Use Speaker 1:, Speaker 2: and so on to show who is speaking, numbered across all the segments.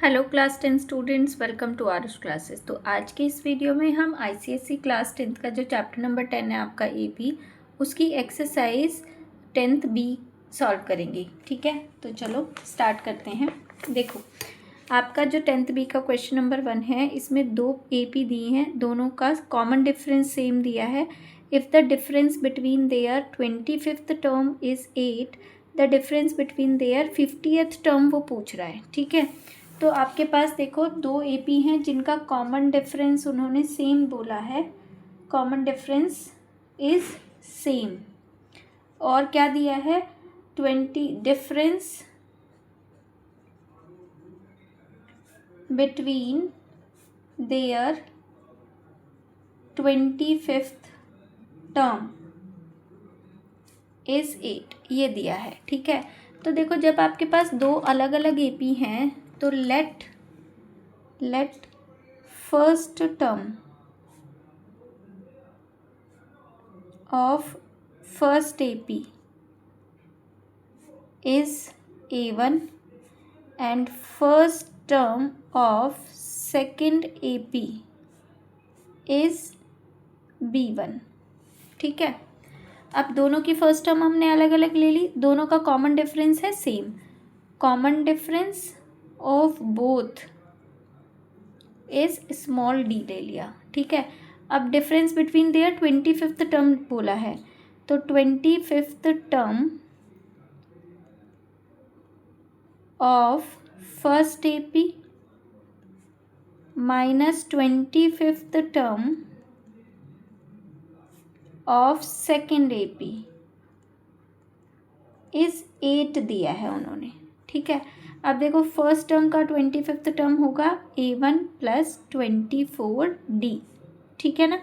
Speaker 1: Hello class 10 students, welcome to Aarush classes. तो आज के इस वीडियो में हम आईसीएसई क्लास 10 का जो चैप्टर नंबर 10 है आपका एपी, उसकी एक्सरसाइज 10th बी सॉल्व करेंगे। ठीक है, तो चलो स्टार्ट करते हैं। देखो, आपका जो 10th बी का क्वेश्चन नंबर 1 है, इसमें दो एपी दिए हैं, दोनों का कॉमन डिफरेंस सेम दिया है। If the difference between their 25th term is 8, the difference between their 50th term वो पूछ रहा है। ठीक है, तो आपके पास देखो दो एपी हैं जिनका कॉमन डिफरेंस उन्होंने सेम बोला है, कॉमन डिफरेंस इज सेम। और क्या दिया है, 20 difference between their 25th term is 8, ये दिया है। ठीक है, तो देखो जब आपके पास दो अलग अलग एपी हैं तो let first term of first AP is A1 and first term of second AP is B1। ठीक है, अब दोनों की फर्स्ट टर्म हमने अलग अलग ले ली, दोनों का कॉमन डिफरेंस है same. Common difference of both is small d ले लिया। ठीक है, अब difference between their 25th term बोला है, तो 25th term of first AP minus 25th term of second AP is 8 दिया है उन्होंने। ठीक है, अब देखो फर्स्ट टर्म का 25th टर्म होगा A1 प्लस 24D। ठीक है ना,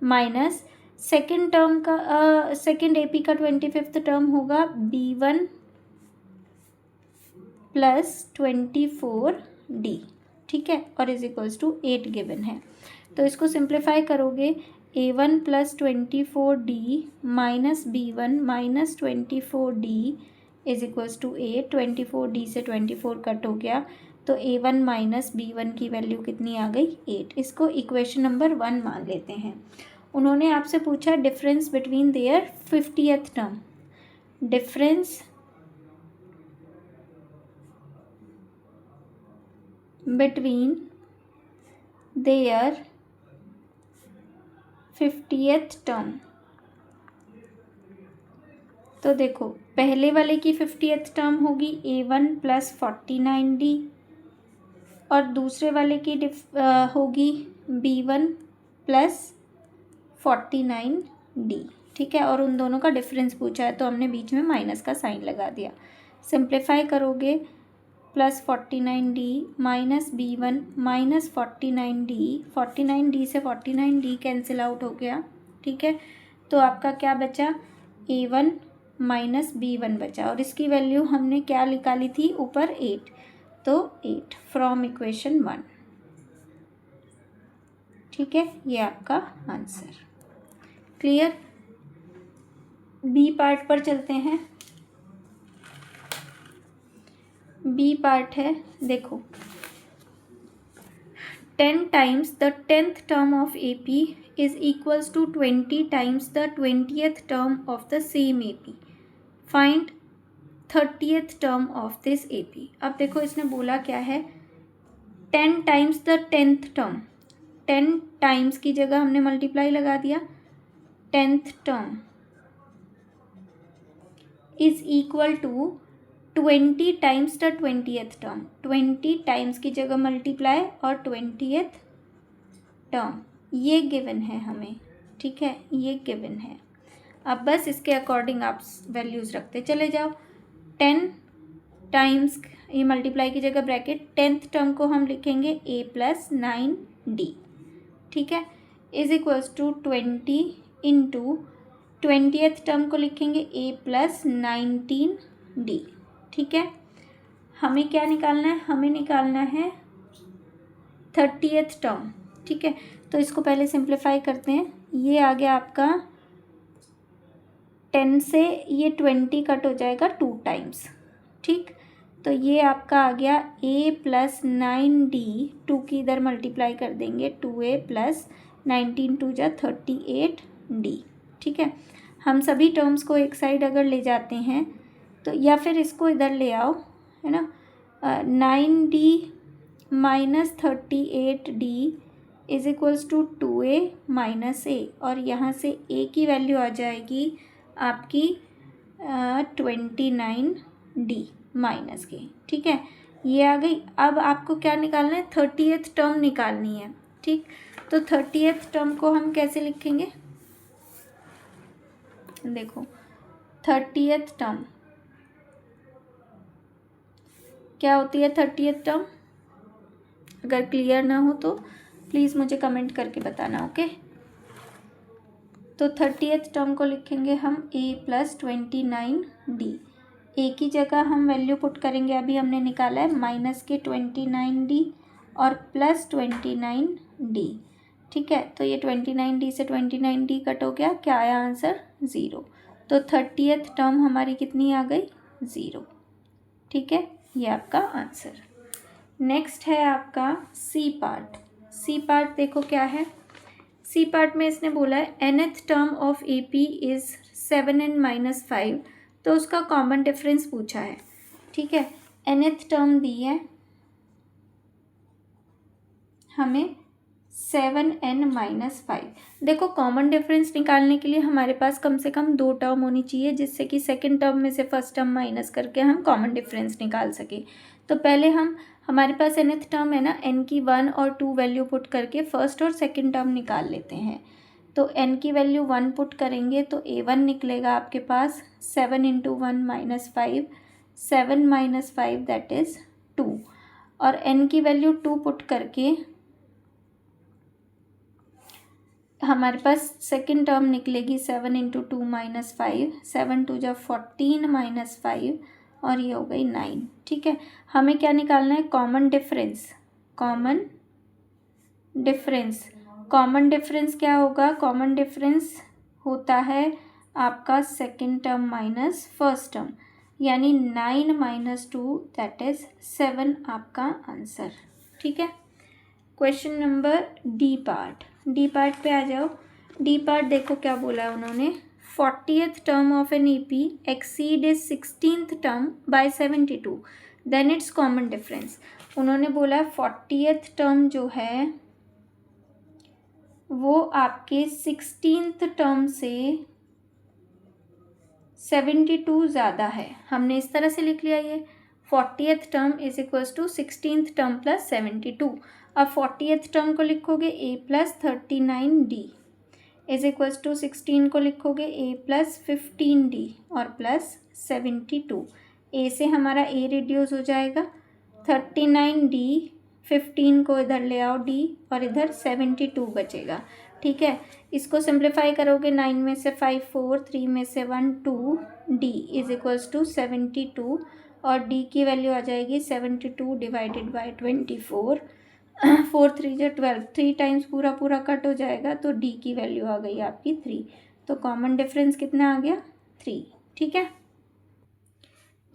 Speaker 1: माइनस सेकेंड टर्म का सेकेंड AP का 25th टर्म होगा B1 प्लस 24D। ठीक है, और इज इक्वल्स टू 8 गिवन है, तो इसको सिंप्लीफाई करोगे A1 plus 24D minus B1 minus 24D is equals to 8। 24D से 24 कट हो गया, तो A1 माइनस B1 की वैल्यू कितनी आ गई, 8। इसको इक्वेशन नंबर 1 मान लेते हैं। उन्होंने आपसे पूछा difference between their 50th term, difference between their 50th term. तो देखो पहले वाले की 50th टर्म होगी A1 प्लस 49D और दूसरे वाले की होगी B1 प्लस 49D। ठीक है, और उन दोनों का डिफरेंस पूछा है तो हमने बीच में माइनस का साइन लगा दिया। सिंप्लीफाई करोगे plus 49D minus B1 minus 49D, 49D से 49D कैंसिल आउट हो गया। ठीक है, तो आपका क्या बचा, A1 माइनस B1 बचा, और इसकी वैल्यू हमने क्या निकाली थी ऊपर 8, तो 8 फ्रॉम इक्वेशन 1। ठीक है, ये आपका आंसर। क्लियर। बी पार्ट पर चलते हैं। बी पार्ट है, देखो 10 times the 10th term of AP is equals to 20 times the 20th term of the same AP। Find 30th term of this AP। अब देखो इसने बोला क्या है, 10 times the 10th term, 10 times की जगह हमने मल्टीप्लाई लगा दिया, 10th term is equal to 20 times the 20th term. 20 times की जगह मल्टीप्लाई और 20th टर्म, ये गिवन है हमें। ठीक है, ये गिवन है। अब बस इसके अकॉर्डिंग आप वैल्यूज़ रखते चले जाओ। 10 टाइम्स, ये मल्टीप्लाई की जगह ब्रैकेट, 10th टर्म को हम लिखेंगे A प्लस 9D। ठीक है, is equals to 20 into 20th term को लिखेंगे A प्लस 19D। ठीक है, हमें क्या निकालना है, हमें निकालना है 30th टर्म। ठीक है, तो इसको पहले सिंप्लीफाई करते हैं। ये आ गया आपका 10 से ये 20 कट हो जाएगा 2 टाइम्स। ठीक, तो ये आपका आ गया a प्लस 9d, 2 की इधर मल्टीप्लाई कर देंगे, 2a प्लस 19 2 जा 38d। ठीक है, हम सभी टर्म्स को एक साइड अगर ले जाते हैं तो, या फिर इसको इधर ले आओ, है ना, 9d minus 38d is equals to 2a minus a, और यहाँ से a की वैल्यू आ जाएगी आपकी 29d माइनस के। ठीक है, ये आ गई। अब आपको क्या निकालना है, 30th टर्म निकालनी है। ठीक, तो 30th टर्म को हम कैसे लिखेंगे, देखो 30th टर्म क्या होती है। 30th टर्म अगर क्लियर ना हो तो प्लीज़ मुझे कमेंट करके बताना, ओके। तो 30th टर्म को लिखेंगे हम a प्लस 29d। a की जगह हम वैल्यू पुट करेंगे, अभी हमने निकाला है माइनस के 29d और प्लस 29d। ठीक है, तो ये 29d से 29d कट हो गया, क्या आया आंसर, 0। तो 30th टर्म हमारी कितनी आ गई, 0। ठीक है, ये आपका आंसर। नेक्स्ट है आपका सी पार्ट। सी पार्ट देखो क्या है। सी पार्ट में इसने बोला है nth term of AP is 7n minus 5, तो उसका कॉमन डिफरेंस पूछा है। ठीक है, nth टर्म दी है हमें 7n माइनस 5। देखो कॉमन डिफरेंस निकालने के लिए हमारे पास कम से कम 2 टर्म होनी चाहिए, जिससे कि सेकंड टर्म में से फर्स्ट टर्म माइनस करके हम कॉमन डिफरेंस निकाल सके। तो पहले हमारे पास nth टर्म है ना, n की 1 और 2 वैल्यू पुट करके फर्स्ट और सेकंड टर्म निकाल लेते हैं। तो n की वैल्यू 1 पुट करेंगे तो a1 निकलेगा आपके पास, 7 into 1 minus 5, 7 minus 5 that is 2, और n की वैल्यू 2 पुट करके हमारे पास सेकंड टर्म निकलेगी 7 इंटू 2 माइनस 5, 7 2 जा 14 माइनस 5, और ये हो गई 9। ठीक है, हमें क्या निकालना है, common difference. Common difference, common difference क्या होगा, कॉमन डिफरेंस होता है आपका second term minus first term, यानी 9 माइनस 2 दैट इज़ 7 आपका आंसर। ठीक है, question number D part. D part पे आ जाओ। डी पार्ट देखो क्या बोला है उन्होंने, 40th term of an AP exceed is 16th term by 72, then its common difference. उन्होंने बोला 40th टर्म जो है वो आपके 16th टर्म से 72 ज़्यादा है। हमने इस तरह से लिख लिया, ये 40th term is equals to 16th term plus 72। अब 40th टर्म को लिखोगे a plus 39d is equals to 16 को लिखोगे a प्लस 15d और प्लस 72। a से हमारा a रिड्यूस हो जाएगा, 39d, 15 को इधर ले आओ d, और इधर 72 बचेगा। ठीक है, इसको सिंप्लीफाई करोगे, 9 में से 5 4, 3 में से 1 2, d इज इक्वल्स टू 72, और d की वैल्यू आ जाएगी 72 डिवाइडेड बाय 24, 4 3 जो 12, 3 टाइम्स पूरा पूरा कट हो जाएगा, तो d की वैल्यू आ गई आपकी 3। तो कॉमन डिफरेंस कितना आ गया, 3। ठीक है,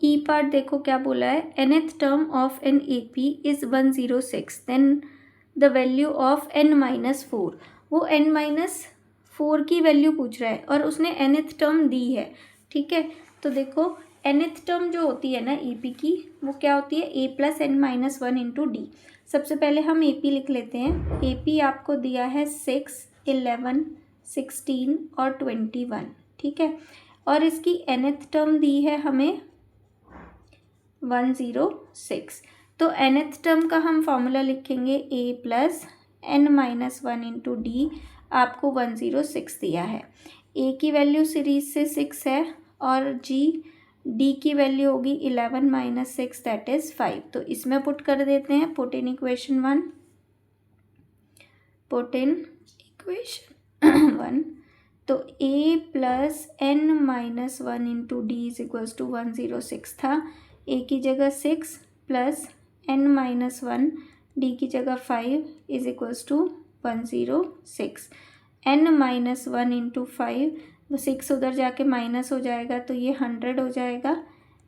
Speaker 1: ई पार्ट देखो क्या बोला है, nth term of an AP is 106, then the value of n minus 4। वो n माइनस 4 की वैल्यू पूछ रहा है और उसने nth टर्म दी है। ठीक है, तो देखो nth टर्म जो होती है ना AP की, वो क्या होती है, a plus n minus 1 into D. सबसे पहले हम AP लिख लेते हैं। AP आपको दिया है 6, 11, 16 और 21। ठीक है, और इसकी nth टर्म दी है हमें 106। तो nth टर्म का हम फॉर्मूला लिखेंगे a plus n minus 1 into D, आपको 106 दिया है। a की वैल्यू सीरीज से 6 है, और d की वैल्यू होगी 11 माइनस 6 दैट इज़ 5। तो इसमें पुट कर देते हैं, put in equation 1, put in equation 1। तो a plus n minus 1 into d is equals to 106 था। a की जगह 6 प्लस n माइनस 1, d की जगह 5 is equals to 106। n minus 1 into 5, वो 6 उधर जाके माइनस हो जाएगा, तो ये 100 हो जाएगा।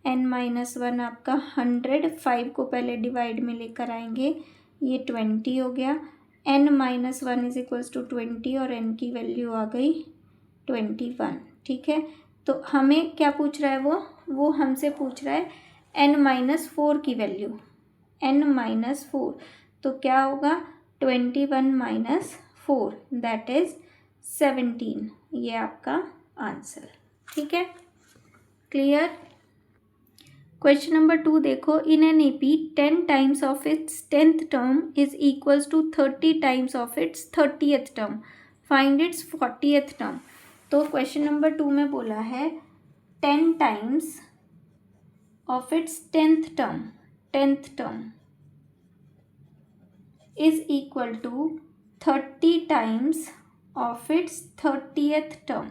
Speaker 1: n-1 आपका 100, 5 को पहले डिवाइड में लेकर आएंगे, ये 20 हो गया। n-1 इज इक्वल्स टू 20 और n की वैल्यू आ गई 21। ठीक है, तो हमें क्या पूछ रहा है वो हमसे पूछ रहा है n-4 की वैल्यू, n-4, तो क्या होगा 21 - 4 दैट इज 17, ये आपका आंसर। ठीक है, क्लियर। क्वेश्चन नंबर 2 देखो, in an AP 10 times of its 10th term is equals to 30 times of its 30th term, find its 40th term. तो क्वेश्चन नंबर 2 में बोला है 10 times of its 10th term is equal to 30 times of its 30th term.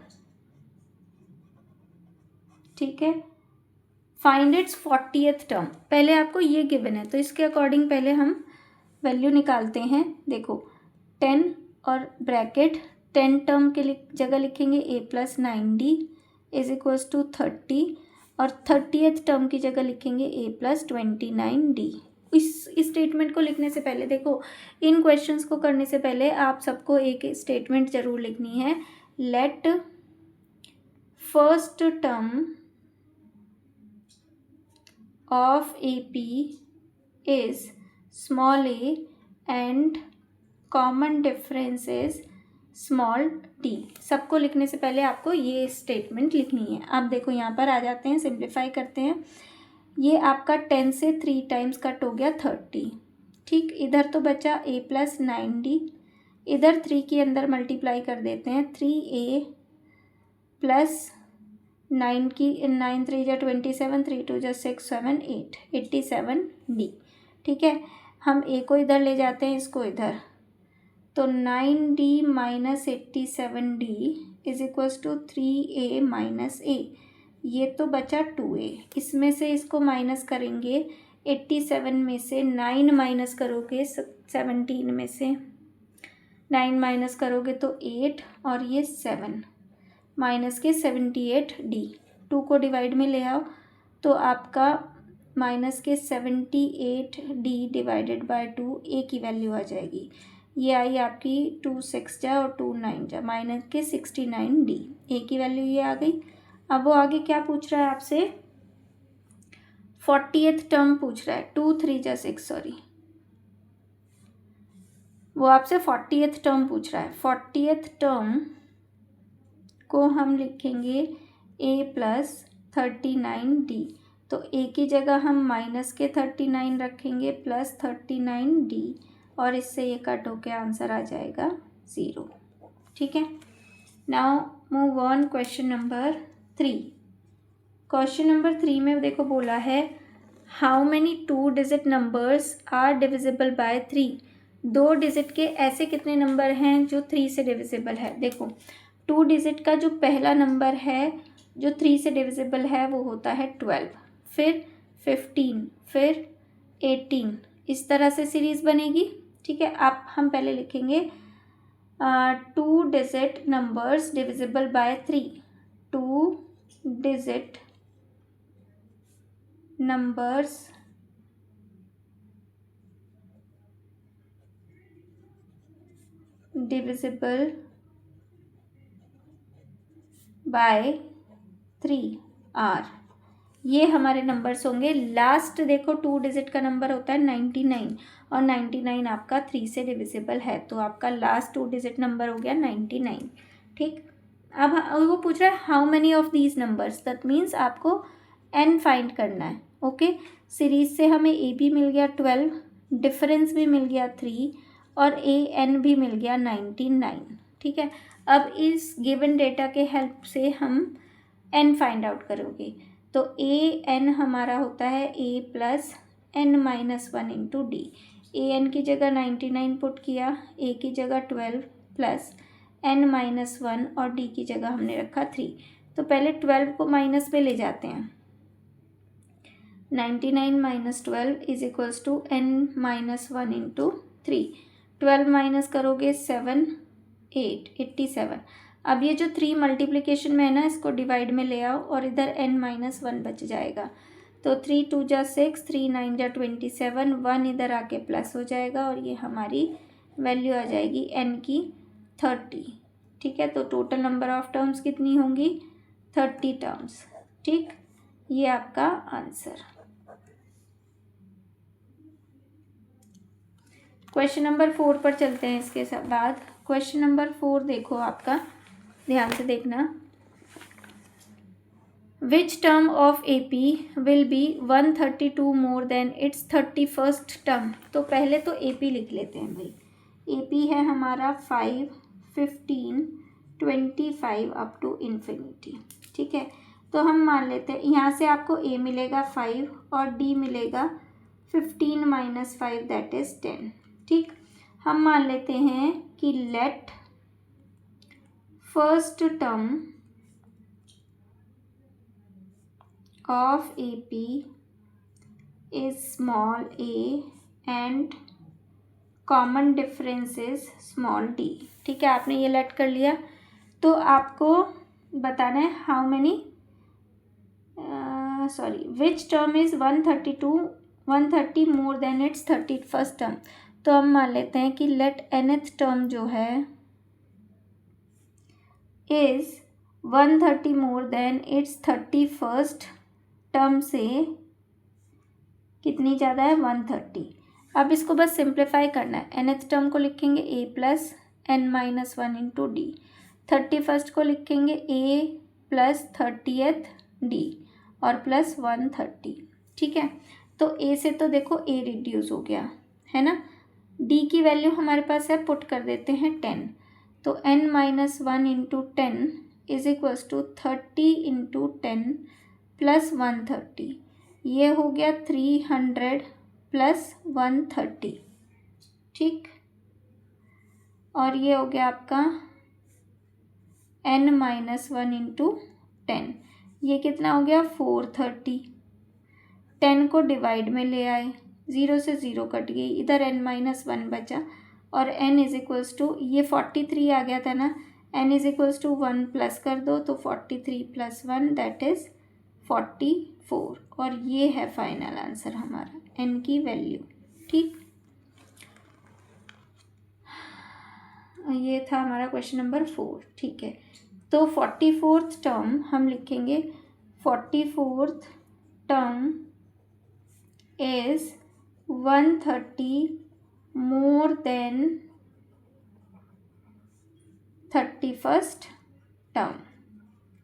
Speaker 1: ठीक है, find its 40th term. पहले आपको ये given है तो इसके अकॉर्डिंग पहले हम वैल्यू निकालते हैं। देखो 10 और ब्रैकेट 10 टर्म के जगह लिखेंगे a+9d इज इक्वल्स टू 30 और 30th टर्म की जगह लिखेंगे a+29d। इस स्टेटमेंट को लिखने से पहले देखो, इन क्वेश्चंस को करने से पहले आप सबको एक स्टेटमेंट जरूर लिखनी है। Let first term of AP is small a and common difference is small d। सबको लिखने से पहले आपको ये स्टेटमेंट लिखनी है। अब देखो यहाँ पर आ जाते हैं, सिंप्लीफाई करते हैं। ये आपका 10 से 3 टाइम्स कट हो गया 30। ठीक, इधर तो बचा a+9d, इधर 3 के अंदर मल्टीप्लाई कर देते हैं 3a प्लस 9 की 9 3 जा 27, 3 2 जा 6 7 8 87d। ठीक है, हम a को इधर ले जाते हैं, इसको इधर, तो 9d - 87d is equals to 3a - a। ये तो बचा 2a, इसमें से इसको माइनस करेंगे 87 में से 9 माइनस करोगे 17 में से 9 माइनस करोगे तो 8 और ये 7 माइनस के 78d। 2 को डिवाइड में ले आओ तो आपका माइनस के 78d डिवाइडेड बाय 2 a की वैल्यू आ जाएगी। ये आई आपकी 2 6 जा और 2 9 जा माइनस के 69d, a की वैल्यू ये आ गई। अब वो आगे क्या पूछ रहा है आपसे, 40th टर्म पूछ रहा है। 2 3 जा 6, सॉरी, वो आपसे 40th टर्म पूछ रहा है। 40th टर्म को हम लिखेंगे a+39d, तो a की जगह हम माइनस के 39 रखेंगे प्लस 39d और इससे ये कट होके आंसर आ जाएगा 0। ठीक है, now move on question number 3। Question number 3 में देखो बोला है how many 2 digit numbers are divisible by 3। 2 digit के ऐसे कितने नंबर हैं जो 3 से डिविजिबल है। देखो 2 डिजिट का जो पहला नंबर है जो 3 से डिविजिबल है वो होता है 12, फिर 15, फिर 18, इस तरह से सीरीज़ बनेगी। ठीक है, आप हम पहले लिखेंगे 2 digit numbers divisible by 3। 2 digit numbers divisible by 3 are, ये हमारे नंबर्स होंगे। लास्ट देखो 2 डिजिट का नंबर होता है 99 और 99 आपका 3 से डिविजिबल है, तो आपका लास्ट 2 डिजिट नंबर हो गया 99। ठीक, अब वो पूछ रहा है how many of these numbers, that means आपको n फाइंड करना है। ओके, सीरीज से हमें a भी मिल गया 12, डिफरेंस भी मिल गया 3 और an भी मिल गया 99। ठीक है, अब इस गिवन डेटा के हेल्प से हम n फाइंड आउट करोगे, तो an हमारा होता है a+n-1 इंटू d। an की जगह 99 पुट किया, a की जगह 12 प्लस n-1 और d की जगह हमने रखा 3। तो पहले 12 को माइनस में ले जाते हैं, 99 - 12 is equals to n-1 into 3। 12 minus करोगे 7 8 87। अब ये जो 3 मल्टीप्लिकेशन में है ना, इसको डिवाइड में ले आओ और इधर n-1 बच जाएगा। तो 3 2 जा 6, 3 9 जा 27, 1 इधर आके प्लस हो जाएगा और ये हमारी वैल्यू आ जाएगी n की 30। ठीक है, तो टोटल नंबर ऑफ टर्म्स कितनी होंगी? 30 टर्म्स। ठीक, ये आपका आंसर। क्वेश्चन नंबर 4 पर चलते हैं। इसके बाद क्वेश्चन नंबर 4 देखो आपका, ध्यान से देखना। Which term of AP will be 132 more than its 31st term? तो पहले तो AP लिख लेते हैं भाई। AP है हमारा 5, 15, 25 अप टू इन्फिनिटी। ठीक है, तो हम मान लेते हैं यहाँ से आपको A मिलेगा 5 और D मिलेगा 15 माइनस 5 दैट इज 10। ठीक, हम मान लेते हैं कि let first term of AP is small a and common difference is small d। ठीक है, आपने ये लेट कर लिया, तो आपको बताना है how many which term is 130 more than it's 31st term. तो हम मान लेते हैं कि लेट nth टर्म जो है is 130 more than it's 31st term से कितनी ज़्यादा है? 130। अब इसको बस सिंप्लीफाई करना है। nth टर्म को लिखेंगे a plus n minus 1 into D, 31st को लिखेंगे a प्लस 30th d और प्लस 130। ठीक है, तो a से तो देखो a रिड्यूस हो गया है ना, d की वैल्यू हमारे पास है, पुट कर देते हैं 10। तो n minus 1 into 10 is equals to 30 into 10 plus 130, ये हो गया 300 प्लस 130। ठीक, और ये हो गया आपका n माइनस 1 इंटू 10, ये कितना हो गया? 430। 10 को डिवाइड में ले आए, 0 से 0 कट गई, इधर n माइनस 1 बचा और n इज इक्वल्स टू, ये 43 आ गया था ना, n is equals to 1 plus कर दो तो 43 प्लस 1 दैट इज 44 और ये है फाइनल आंसर हमारा n की वैल्यू। ठीक, ये था हमारा क्वेश्चन नंबर 4। ठीक है, तो 44th टर्म हम लिखेंगे, 44th term is 130 more than 31st term.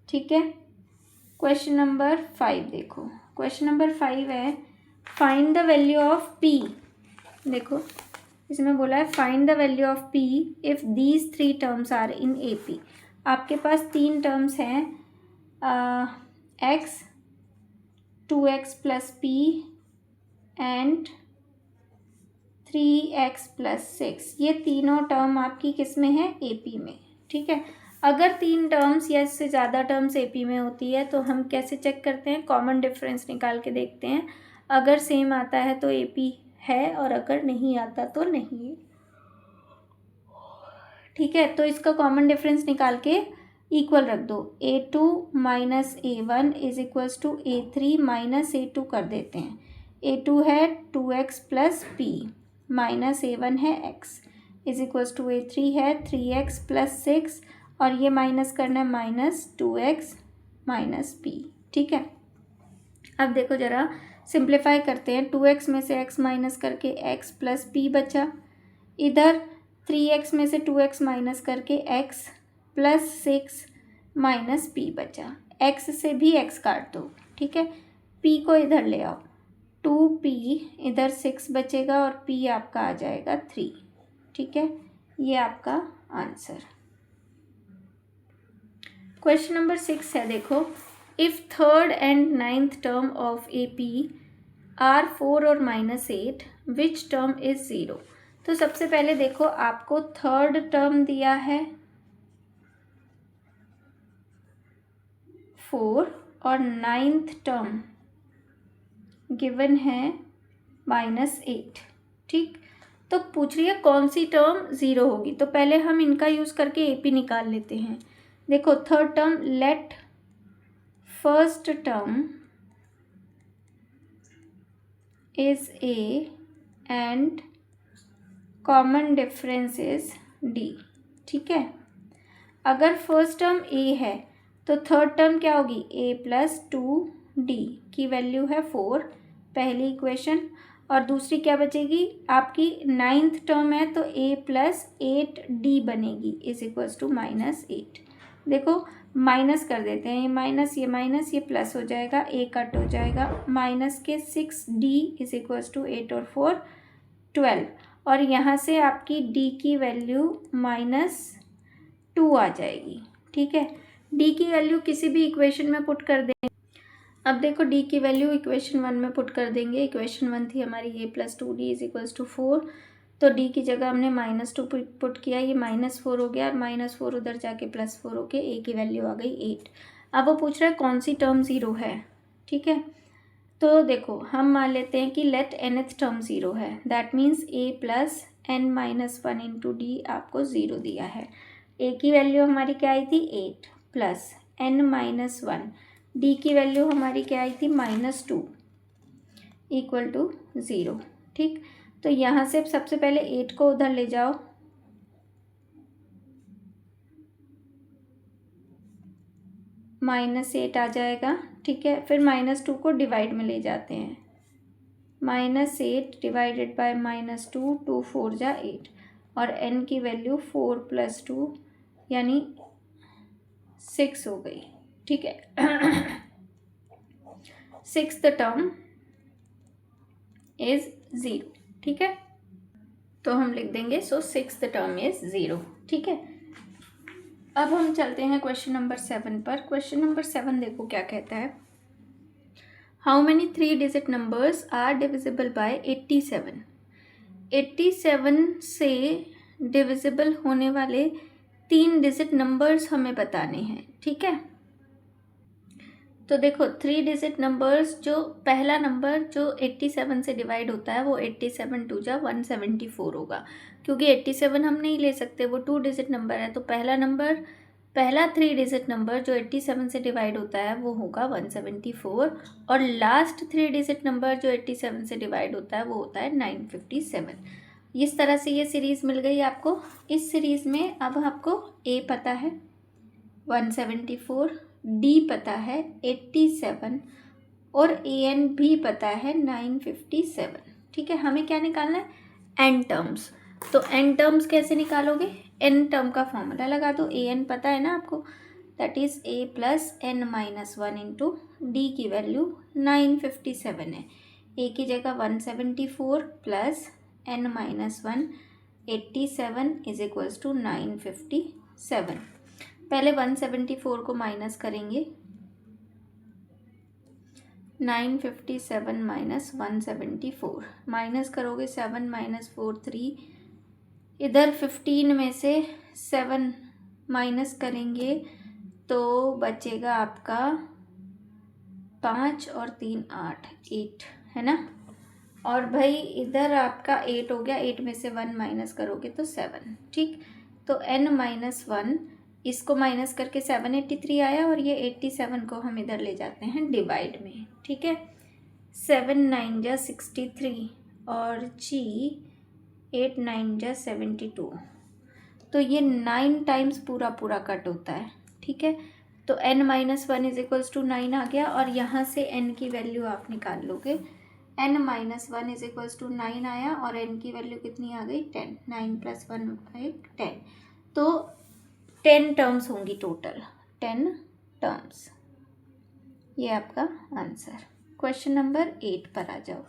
Speaker 1: ठीक है, क्वेश्चन नंबर 5 देखो। क्वेश्चन नंबर 5 है find the value of p। देखो इसमें बोला है find the value of p if these 3 terms are in AP। आपके पास 3 टर्म्स हैं, x, 2x plus p and 3x plus 6। ये तीनों टर्म आपकी किस में है? AP में। ठीक है, अगर 3 टर्म्स या इससे ज़्यादा टर्म्स AP में होती है तो हम कैसे चेक करते हैं? कॉमन डिफरेंस निकाल के देखते हैं, अगर सेम आता है तो AP है और अगर नहीं आता तो नहीं। ठीक है, तो इसका कॉमन डिफरेंस निकाल के इक्वल रख दो, A2 minus A1 is equals to A3 minus A2 कर देते हैं। A2 है 2x plus p minus A1 है x is equals to A3 है 3x प्लस 6 और ये माइनस करना है माइनस 2x माइनस p। ठीक है, अब देखो ज़रा सिंप्लीफाई करते हैं, 2x में से x माइनस करके x प्लस p बचा, इधर 3x में से 2x माइनस करके x प्लस 6 माइनस p बचा, x से भी x काट दो। ठीक है, p को इधर ले आओ, 2p इधर 6 बचेगा और p आपका आ जाएगा 3। ठीक है, ये आपका आंसर। क्वेश्चन नंबर 6 है, देखो if 3rd and 9th term of AP are 4 और -8 विच टर्म इज 0। तो सबसे पहले देखो आपको 3rd टर्म दिया है 4 और 9th टर्म गिवन है -8। ठीक, तो पूछ रही है कौन सी टर्म 0 होगी, तो पहले हम इनका यूज़ करके AP निकाल लेते हैं। देखो 3rd term, let first term is A and common difference is D. ठीक है, अगर फर्स्ट टर्म ए है तो थर्ड टर्म क्या होगी, ए प्लस 2d की वैल्यू है 4 पहली इक्वेशन, और दूसरी क्या बचेगी आपकी, नाइन्थ टर्म है तो a प्लस 8d बनेगी इज इक्वल्स टू -8। देखो माइनस कर देते हैं, ये माइनस ये प्लस हो जाएगा, a कट हो जाएगा, माइनस के 6d इज इक्वल्स टू 8 और 4 12, और यहाँ से आपकी d की वैल्यू -2 आ जाएगी। ठीक है, d की वैल्यू किसी भी इक्वेशन में पुट कर दें। अब देखो d की वैल्यू इक्वेशन 1 में पुट कर देंगे। इक्वेशन 1 थी हमारी a plus 2d is equals to 4, तो d की जगह हमने -2 पुट किया, ये -4 हो गया, और -4 उधर जाके +4 होके a की वैल्यू आ गई 8। अब वो पूछ रहा है कौन सी टर्म 0 है। ठीक है, तो देखो हम मान लेते हैं कि लेट nth टर्म 0 है, that means a plus n-1 into D आपको 0 दिया है। a की वैल्यू हमारी क्या आई थी 8 प्लस n-1, डी की वैल्यू हमारी क्या आई थी -2 इक्वल टू 0। ठीक, तो यहाँ से सबसे पहले 8 को उधर ले जाओ, -8 आ जाएगा। ठीक है, फिर -2 को डिवाइड में ले जाते हैं, -8 डिवाइडेड बाय -2, 2 4 जा 8, और n की वैल्यू 4 प्लस 2 यानी 6 हो गई। ठीक है, सिक्स्थ टर्म इज 0। ठीक है, तो हम लिख देंगे सो सिक्स्थ टर्म इज 0। ठीक है, अब हम चलते हैं क्वेश्चन नंबर 7 पर। क्वेश्चन नंबर 7 देखो क्या कहता है, how many 3 digit numbers are divisible by 87। 87 से डिविजिबल होने वाले 3 डिजिट नंबर्स हमें बताने हैं। ठीक है, तो देखो 3 डिजिट नंबर्स, जो पहला नंबर जो 87 से डिवाइड होता है वो 87 2 जा 174 होगा, क्योंकि 87 हम नहीं ले सकते, वो 2 डिजिट नंबर है। तो पहला 3 डिजिट नंबर जो 87 से डिवाइड होता है वो होगा 174, और लास्ट 3 डिजिट नंबर जो 87 से डिवाइड होता है वो होता है 957। इस तरह से ये सीरीज़ मिल गई आपको। इस सीरीज़ में अब आपको ए पता है 174, डी पता है 87, और एन भी पता है 957। ठीक है, हमें क्या निकालना है, एन टर्म्स। तो एन टर्म्स कैसे निकालोगे, एन टर्म का फॉर्मूला लगा दो, ए एन पता है ना आपको, that is a plus n-1 into D की वैल्यू 957 है। ए की जगह 174 plus n-1 87 is equals to 957। पहले 174 को माइनस करेंगे, 957 माइनस 174, माइनस करोगे 7 माइनस 4 3, इधर 15 में से 7 माइनस करेंगे तो बचेगा आपका 5 और 3 8 है ना, और भाई इधर आपका 8 हो गया, 8 में से 1 माइनस करोगे तो 7। ठीक, तो n-1 इसको माइनस करके 783 आया, और ये 87 को हम इधर ले जाते हैं डिवाइड में। ठीक है, 7 9 जा 63, और जी 8 9 जा 72, तो ये 9 टाइम्स पूरा कट होता है। ठीक है, तो n-1 इज इक्वल्स टू 9 आ गया, और यहाँ से n की वैल्यू आप निकाल लोगे, n-1 इज इक्वल्स टू 9 आया, और n की वैल्यू कितनी आ गई 10, 9 प्लस 1 5 10, तो 10 टर्म्स होंगी टोटल, 10 टर्म्स। ये आपका आंसर। क्वेश्चन नंबर 8 पर आ जाओ।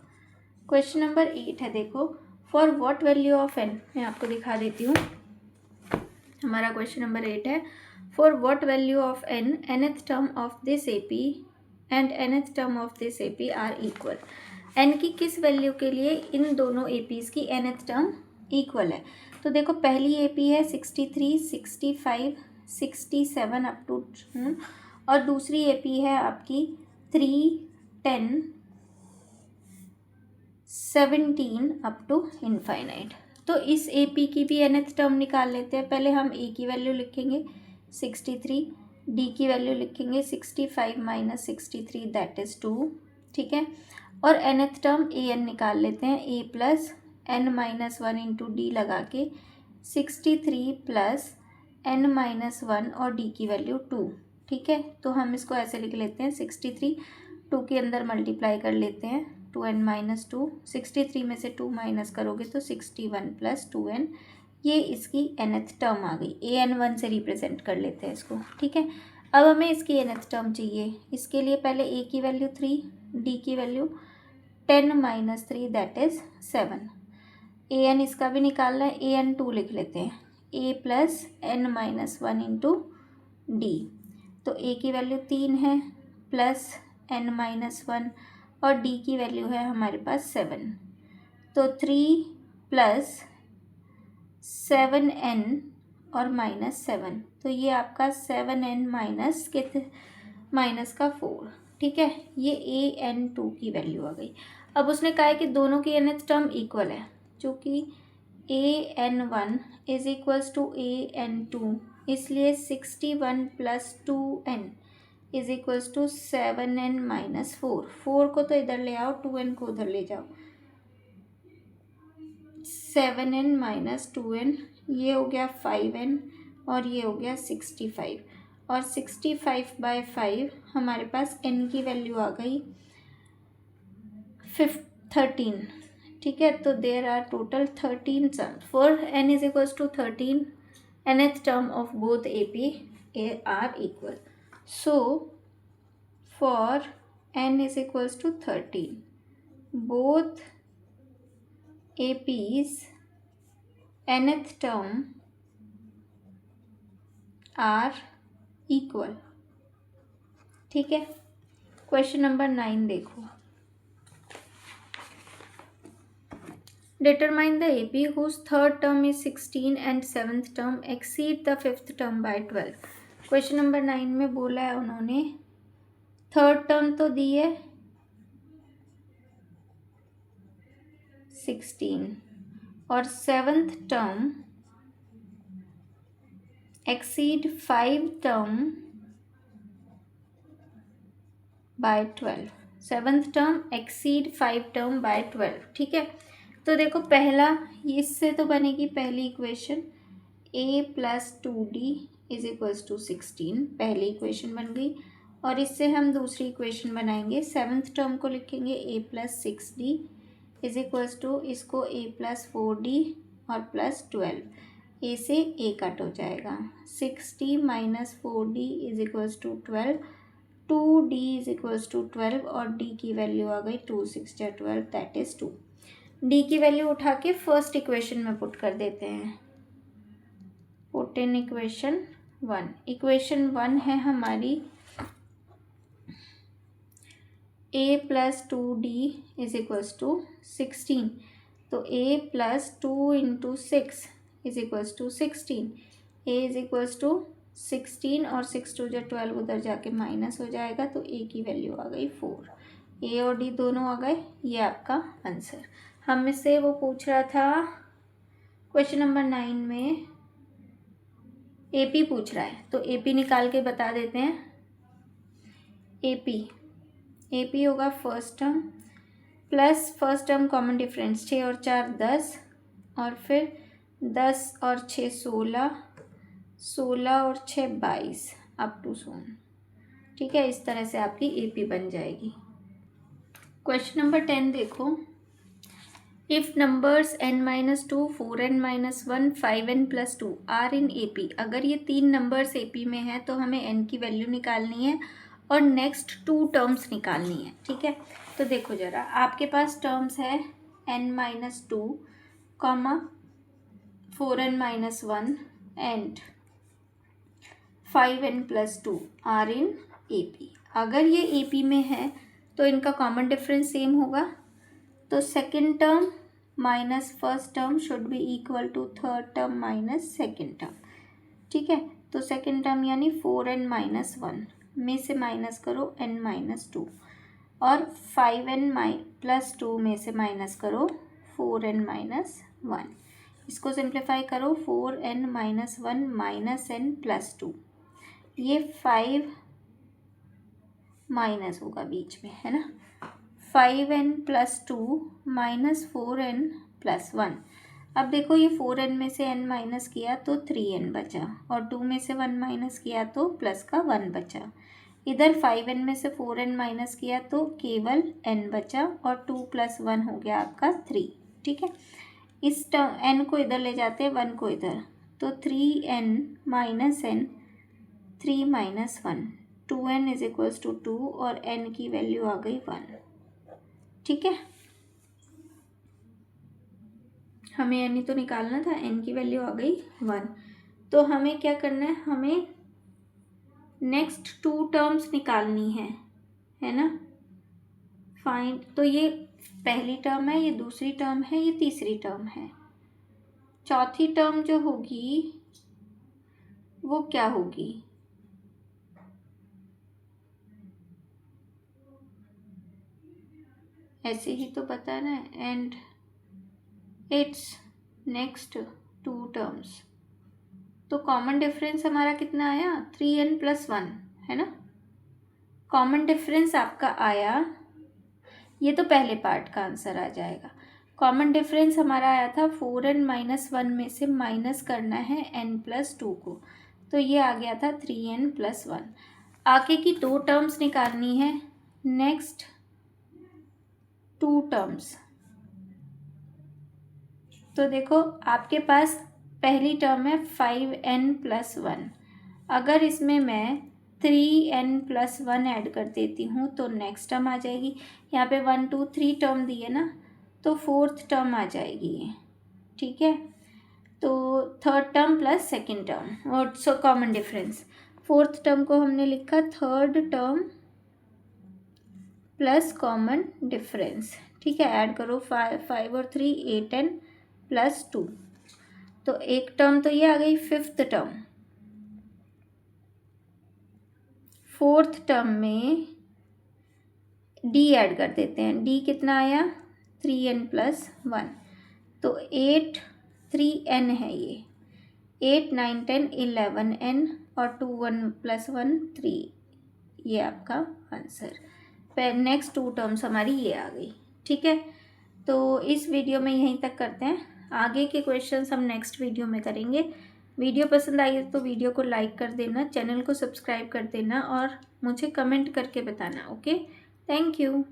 Speaker 1: क्वेश्चन नंबर 8 है, देखो for what value of n, मैं आपको दिखा देती हूँ। हमारा क्वेश्चन नंबर 8 है, for what value of n nth term of this AP and nth term of this AP are equal. n की किस वैल्यू के लिए इन दोनों APs की nth टर्म इक्वल है। तो देखो पहली AP है 63 65 67 अप टू, और दूसरी AP है आपकी 3 10 17 अप टू इनफाइनाइट। तो इस AP की भी nth टर्म निकाल लेते हैं। पहले हम A की वैल्यू लिखेंगे 63, D की वैल्यू लिखेंगे 65 माइनस 63 दैट इज़ 2। ठीक है, और nth टर्म ए एन निकाल लेते हैं, A plus N minus one into D लगा के 63 प्लस एन माइनस वन और डी की वैल्यू 2। ठीक है, तो हम इसको ऐसे लिख लेते हैं 63 2 के अंदर मल्टीप्लाई कर लेते हैं 2n माइनस 2, 63 में से 2 माइनस करोगे तो 61 प्लस 2n, ये इसकी nth टर्म आ गई। ए एन 1 से रिप्रेजेंट कर लेते हैं इसको। ठीक है, अब हमें इसकी nth टर्म चाहिए। इसके लिए पहले ए की वैल्यू 3, डी की value 10 minus 3 that is 7। A n इसका भी निकालना है, ए एन 2 लिख लेते हैं, A plus N minus one into D. तो ए की वैल्यू 3 है प्लस एन माइनस वन और डी की वैल्यू है हमारे पास 7। तो 3 प्लस 7n और माइनस 7, तो ये आपका 7n माइनस का 4। ठीक है, ये an2 की वैल्यू आ गई। अब उसने कहा है कि दोनों की nth टर्म इक्वल है, चूँकि an1 is equals to an2, इसलिए 61 plus 2n is equals to 7n minus 4। 4 को तो इधर ले आओ, 2n को उधर ले जाओ, 7n माइनस 2n, ये हो गया 5n और ये हो गया 65। और 65/5 हमारे पास n की वैल्यू आ गई 13। ठीक है, तो there are total 13 some for n is equals to 13, nth term of both AP are equal. So for n is equals to 13, both AP's nth term are equal। ठीक है, क्वेश्चन नंबर 9 देखो। Determine the AP whose third term is 16 and seventh term exceed the fifth term by 12। Question number 9 में बोला है उन्होंने, third term तो दी है 16 और seventh term exceed 5 term by 12। Seventh term exceed 5 term by 12। ठीक है, तो देखो पहला, इससे तो बनेगी पहली equation a plus 2d is equals to 16, पहली इक्वेशन बन गई। और इससे हम दूसरी इक्वेशन बनाएंगे, सेवन्थ टर्म को लिखेंगे a plus 6d is equals to, इसको a प्लस 4d और प्लस 12, a से a कट हो जाएगा, 6d minus 4d is equals to 12, 2d is equals to 12 और d की वैल्यू आ गई 2 6 12 दैट इज़ 2। d की वैल्यू उठा के फर्स्ट इक्वेशन में पुट कर देते हैं, पुट इन इक्वेशन 1। इक्वेशन 1 है हमारी a plus 2d is equals to 16, तो a plus 2 into 6 is equals to 16, a is equals to 16 और 6 2 जो 12 उधर जाके माइनस हो जाएगा, तो a की वैल्यू आ गई 4। a और d दोनों आ गए, ये आपका आंसर। हम इससे वो पूछ रहा था क्वेश्चन नंबर 9 में AP पूछ रहा है, तो AP निकाल के बता देते हैं। AP होगा first term plus first term common difference, 6 और 4 10, और फिर 10 और 6 16, 16 और 6 22 अप टू 100। ठीक है, इस तरह से आपकी AP बन जाएगी। क्वेश्चन नंबर 10 देखो, if numbers n-2, 4n-1, 5n plus 2 are in AP, अगर ये 3 नंबर्स AP में हैं तो हमें n की वैल्यू निकालनी है और नेक्स्ट 2 टर्म्स निकालनी है। ठीक है, तो देखो ज़रा, आपके पास टर्म्स है n-2, 4n-1 and 5n plus 2 are in AP। अगर ये AP में है तो इनका कॉमन डिफरेंस सेम होगा, तो second term minus first term should be equal to third term minus second term. ठीक है, तो सेकेंड टर्म यानी 4n-1 में से माइनस करो n-2 और 5n प्लस 2 में से माइनस करो 4n-1। इसको सिंप्लीफाई करो, 4n-1 माइनस n प्लस 2, ये 5 माइनस होगा बीच में, है ना, 5n plus 2 minus 4n plus 1। अब देखो ये 4n में से n माइनस किया तो 3n बचा, और 2 में से 1 माइनस किया तो प्लस का 1 बचा। इधर 5n में से 4n माइनस किया तो केवल n बचा, और 2 प्लस 1 हो गया आपका 3। ठीक है, इस टर्म n को इधर ले जाते हैं, 1 को इधर, तो 3n minus n, 3 minus 1, 2n is equals to 2, और n की वैल्यू आ गई 1। ठीक है, हमें n ही तो निकालना था, n की वैल्यू आ गई 1। तो हमें क्या करना है, हमें नेक्स्ट 2 टर्म्स निकालनी है ना। फाइंड, तो ये पहली टर्म है, ये दूसरी टर्म है, ये तीसरी टर्म है। चौथी टर्म जो होगी वो क्या होगी, ऐसे ही तो पता है ना, एंड इट्स नेक्स्ट 2 टर्म्स। तो कॉमन डिफरेंस हमारा कितना आया, 3n प्लस 1 है ना। कॉमन डिफरेंस आपका आया, ये तो पहले पार्ट का आंसर आ जाएगा। कॉमन डिफरेंस हमारा आया था 4n माइनस 1 में से माइनस करना है n प्लस 2 को, तो ये आ गया था 3n प्लस 1। आगे की 2 टर्म्स निकालनी है, नेक्स्ट 2 टर्म्स। तो देखो आपके पास पहली टर्म है 5n प्लस 1, अगर इसमें मैं 3n प्लस 1 ऐड कर देती हूँ तो नेक्स्ट टर्म आ जाएगी। यहाँ पे 1 2 3 टर्म दी है ना, तो 4th टर्म आ जाएगी ये। ठीक है, तो 3rd term plus 2nd term, और so common difference 4th term को हमने लिखा 3rd term plus common difference. ठीक है, ऐड करो 5 और 3 8n प्लस 2, तो एक टर्म तो ये आ गई। 5th टर्म, 4th टर्म में d ऐड कर देते हैं। d कितना आया, 3n प्लस 1, तो 8 3n है ये, 8 9 10 11n, और 2 1 प्लस 1 3, ये आपका आंसर। फिर नेक्स्ट 2 टर्म्स हमारी ये आ गई। ठीक है, तो इस वीडियो में यहीं तक करते हैं, आगे के क्वेश्चंस हम नेक्स्ट वीडियो में करेंगे। वीडियो पसंद आई तो वीडियो को लाइक कर देना, चैनल को सब्सक्राइब कर देना, और मुझे कमेंट करके बताना। Okay, thank you.